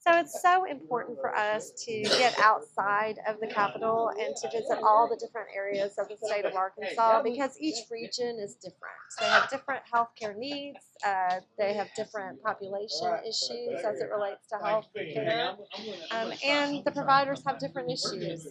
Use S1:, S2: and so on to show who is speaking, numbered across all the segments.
S1: So it's so important for us to get outside of the capital and to visit all the different areas of the state of Arkansas because each region is different. They have different healthcare needs. They have different population issues as it relates to health care. And the providers have different issues.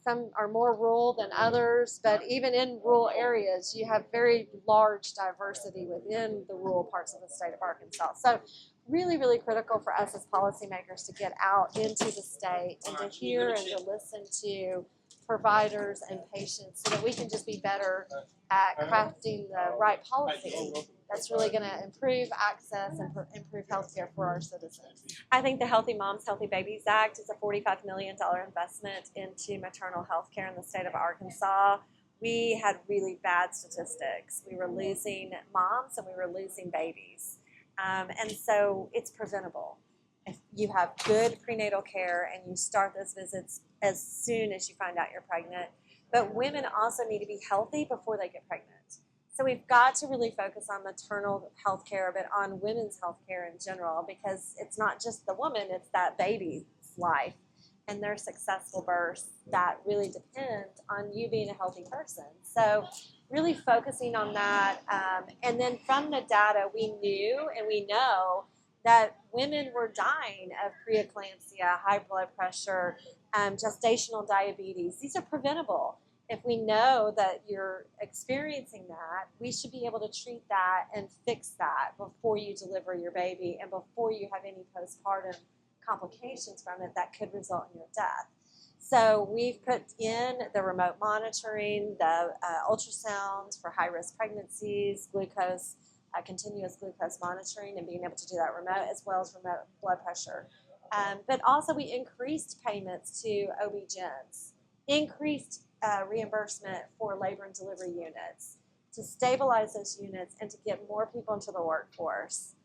S1: Some are more rural than others, but even in rural areas, you have very large diversity within the rural parts of the state of Arkansas. So really, really critical for us as policymakers to get out into the state and to hear and to listen to providers and patients so that we can just be better at crafting the right policy that's really going to improve access and improve healthcare for our citizens. I think the Healthy Moms, Healthy Babies Act is a $45 million investment into maternal health care in the state of Arkansas. We had really bad statistics. We were losing moms and we were losing babies. And so it's preventable. If you have good prenatal care and you start those visits as soon as you find out you're pregnant. But women also need to be healthy before they get pregnant. So we've got to really focus on maternal health care, but on women's health care in general, because it's not just the woman, it's that baby's life and their successful births that really depend on you being a healthy person. So really focusing on that. And then from the data, we knew and we know that women were dying of preeclampsia, high blood pressure, gestational diabetes. These are preventable. If we know that you're experiencing that, we should be able to treat that and fix that before you deliver your baby and before you have any postpartum complications from it that could result in your death. So we've put in the remote monitoring, the ultrasounds for high-risk pregnancies, glucose, continuous glucose monitoring, and being able to do that remote, as well as remote blood pressure. But also we increased payments to OB-GYNs, increased reimbursement for labor and delivery units to stabilize those units and to get more people into the workforce.